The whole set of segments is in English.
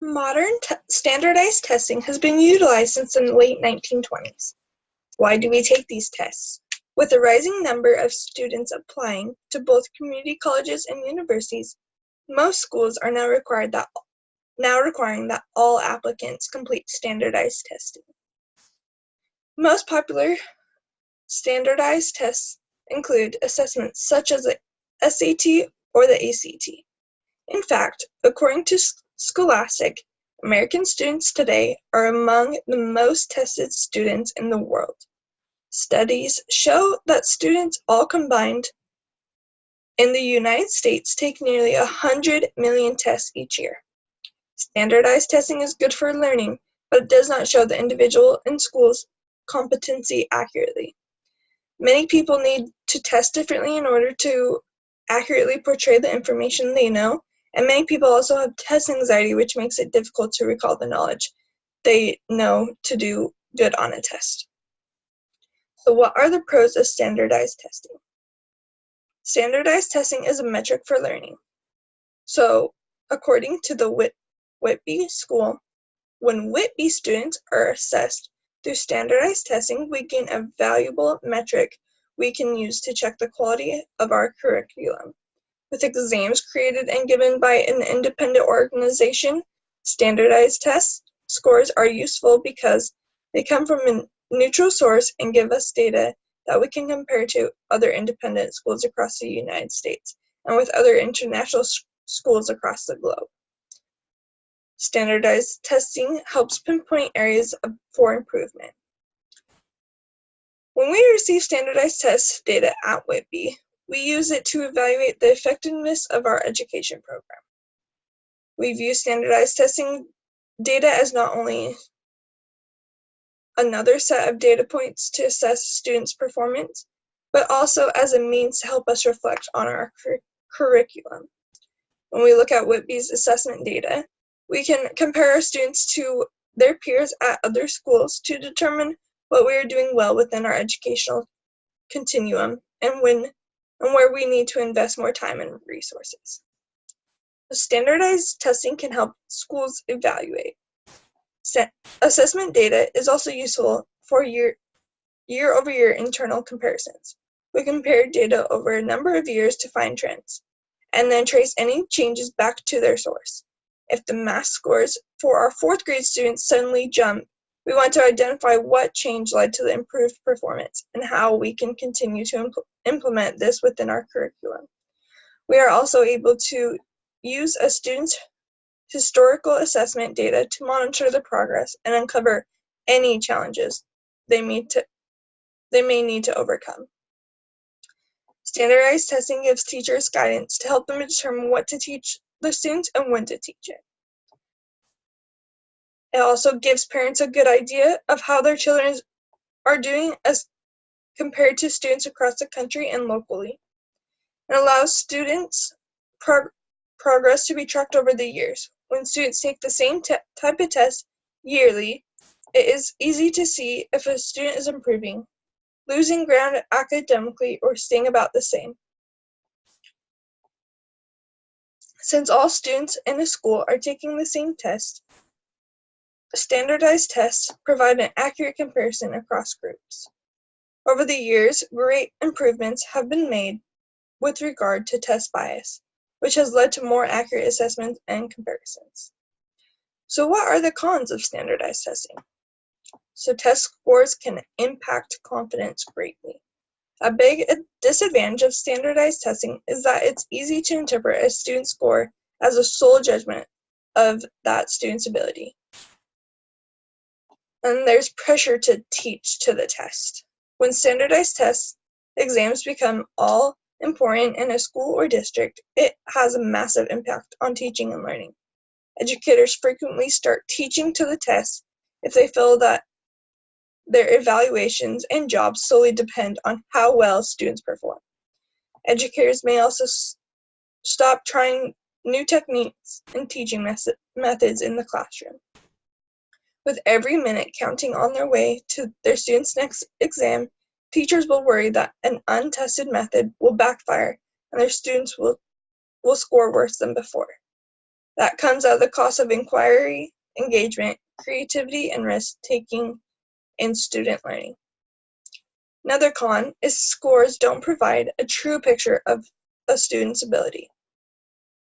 Modern standardized testing has been utilized since the late 1920s. Why do we take these tests? With a rising number of students applying to both community colleges and universities, most schools are now requiring that all applicants complete standardized testing. Most popular standardized tests include assessments such as the SAT or the ACT. In fact, according to Scholastic, American students today are among the most tested students in the world. Studies show that students all combined in the United States take nearly 100 million tests each year. Standardized testing is good for learning, but it does not show the individual in schools' competency accurately. Many people need to test differently in order to accurately portray the information they know, and many people also have test anxiety, which makes it difficult to recall the knowledge they know to do good on a test. So what are the pros of standardized testing? Standardized testing is a metric for learning. So according to the Whitby School, when Whitby students are assessed through standardized testing, we gain a valuable metric we can use to check the quality of our curriculum. With exams created and given by an independent organization, standardized test scores are useful because they come from a neutral source and give us data that we can compare to other independent schools across the United States and with other international schools across the globe. Standardized testing helps pinpoint areas for improvement. When we receive standardized test data at Whitby, we use it to evaluate the effectiveness of our education program. We view standardized testing data as not only another set of data points to assess students' performance, but also as a means to help us reflect on our curriculum. When we look at Whitby's assessment data, we can compare our students to their peers at other schools to determine what we are doing well within our educational continuum and where we need to invest more time and resources. Standardized testing can help schools evaluate. Assessment data is also useful for year-over-year internal comparisons. We compare data over a number of years to find trends, and then trace any changes back to their source. If the math scores for our fourth grade students suddenly jump, we want to identify what change led to the improved performance and how we can continue to implement this within our curriculum. We are also able to use a student's historical assessment data to monitor the progress and uncover any challenges they may need to overcome. Standardized testing gives teachers guidance to help them determine what to teach the students and when to teach it. It also gives parents a good idea of how their children are doing as compared to students across the country and locally. It allows students' progress to be tracked over the years. When students take the same type of test yearly, it is easy to see if a student is improving, losing ground academically, or staying about the same. Since all students in a school are taking the same test, standardized tests provide an accurate comparison across groups. Over the years, great improvements have been made with regard to test bias, which has led to more accurate assessments and comparisons. So what are the cons of standardized testing? So test scores can impact confidence greatly. A big disadvantage of standardized testing is that it's easy to interpret a student's score as a sole judgment of that student's ability. And there's pressure to teach to the test. When standardized tests exams become all important in a school or district, it has a massive impact on teaching and learning. Educators frequently start teaching to the test if they feel that their evaluations and jobs solely depend on how well students perform. Educators may also stop trying new techniques and teaching methods in the classroom. With every minute counting on their way to their students' next exam, teachers will worry that an untested method will backfire and their students will score worse than before. That comes at the cost of inquiry, engagement, creativity, and risk-taking in student learning. Another con is scores don't provide a true picture of a student's ability.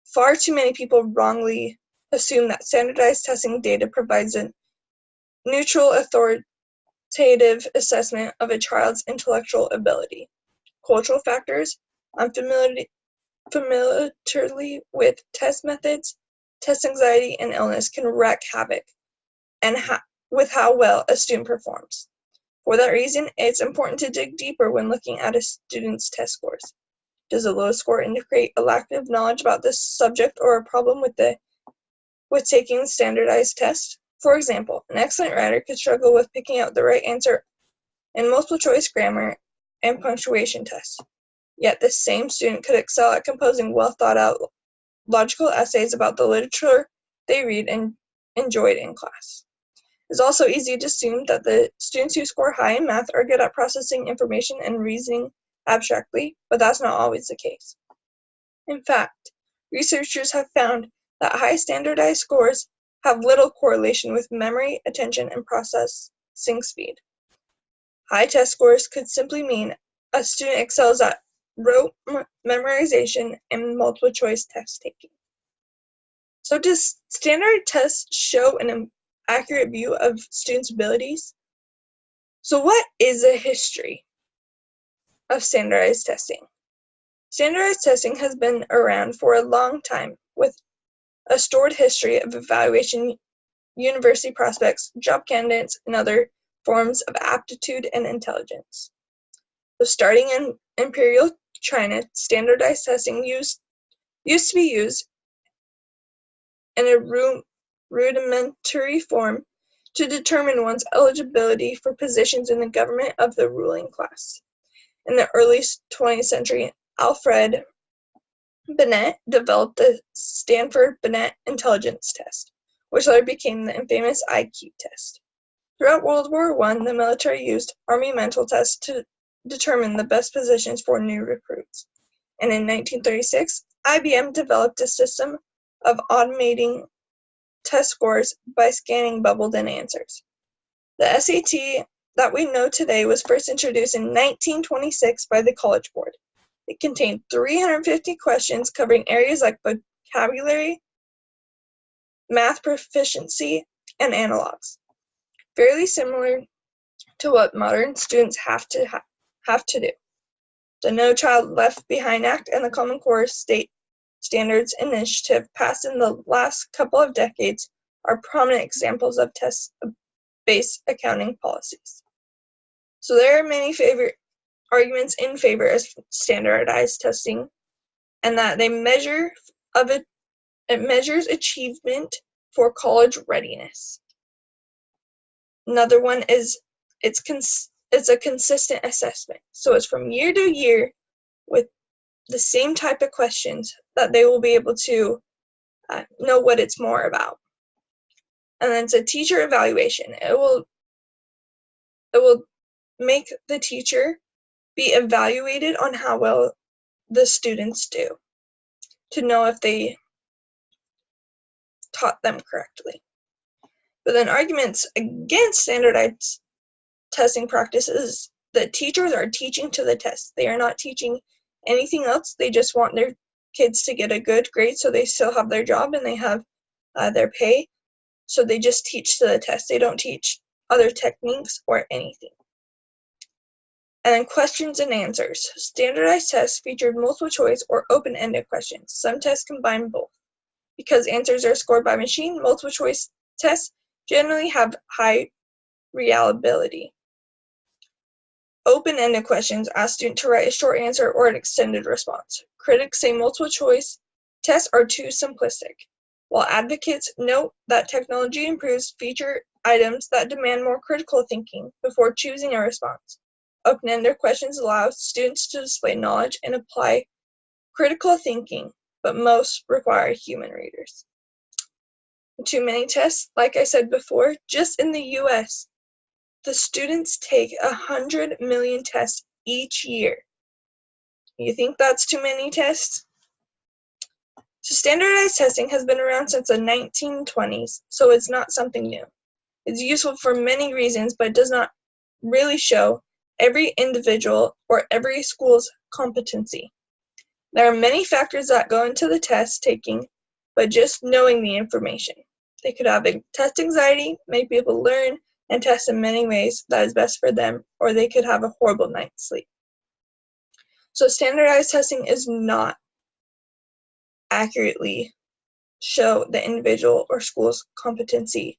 Far too many people wrongly assume that standardized testing data provides a neutral, authoritative assessment of a child's intellectual ability. Cultural factors, unfamiliarity with test methods, test anxiety, and illness can wreak havoc with how well a student performs. For that reason, it's important to dig deeper when looking at a student's test scores. Does a low score indicate a lack of knowledge about this subject or a problem with taking the standardized test? For example, an excellent writer could struggle with picking out the right answer in multiple choice grammar and punctuation tests. Yet the same student could excel at composing well thought out logical essays about the literature they read and enjoyed in class. It's also easy to assume that the students who score high in math are good at processing information and reasoning abstractly, but that's not always the case. In fact, researchers have found that high standardized scores have little correlation with memory, attention, and processing speed. High test scores could simply mean a student excels at rote memorization and multiple choice test taking. So does standard tests show an accurate view of students' abilities? So what is a history of standardized testing? Standardized testing has been around for a long time with a storied history of evaluation university prospects, job candidates, and other forms of aptitude and intelligence. So starting in Imperial China, standardized testing used to be used in a rudimentary form to determine one's eligibility for positions in the government of the ruling class. In the early 20th century, Alfred Binet developed the Stanford-Binet Intelligence Test, which later became the infamous IQ test. Throughout World War I, the military used Army mental tests to determine the best positions for new recruits. And in 1936, IBM developed a system of automating test scores by scanning bubbled-in answers. The SAT that we know today was first introduced in 1926 by the College Board. It contained 350 questions covering areas like vocabulary, math proficiency, and analogs. Fairly similar to what modern students have to do. The No Child Left Behind Act and the Common Core State Standards Initiative passed in the last couple of decades are prominent examples of test-based accounting policies. So there are many arguments in favor of standardized testing, and that it measures achievement for college readiness. Another one is it's a consistent assessment. So it's from year to year with the same type of questions that they will be able to know what it's more about. And then it's a teacher evaluation. It will make the teacher be evaluated on how well the students do to know if they taught them correctly. But then arguments against standardized testing practices that teachers are teaching to the test. They are not teaching anything else. They just want their kids to get a good grade so they still have their job and they have their pay. So they just teach to the test. They don't teach other techniques or anything. And then questions and answers. Standardized tests featured multiple choice or open-ended questions. Some tests combine both. Because answers are scored by machine, multiple choice tests generally have high reliability. Open-ended questions ask students to write a short answer or an extended response. Critics say multiple choice tests are too simplistic, while advocates note that technology improves feature items that demand more critical thinking before choosing a response. Open-ended questions allow students to display knowledge and apply critical thinking, but most require human readers. Too many tests, like I said before, just in the US, the students take 100 million tests each year. You think that's too many tests? So standardized testing has been around since the 1920s, so it's not something new. It's useful for many reasons, but it does not really show every individual or every school's competency. There are many factors that go into the test taking, but just knowing the information. They could have test anxiety, make people learn and test in many ways that is best for them, or they could have a horrible night's sleep. So standardized testing is not accurately show the individual or school's competency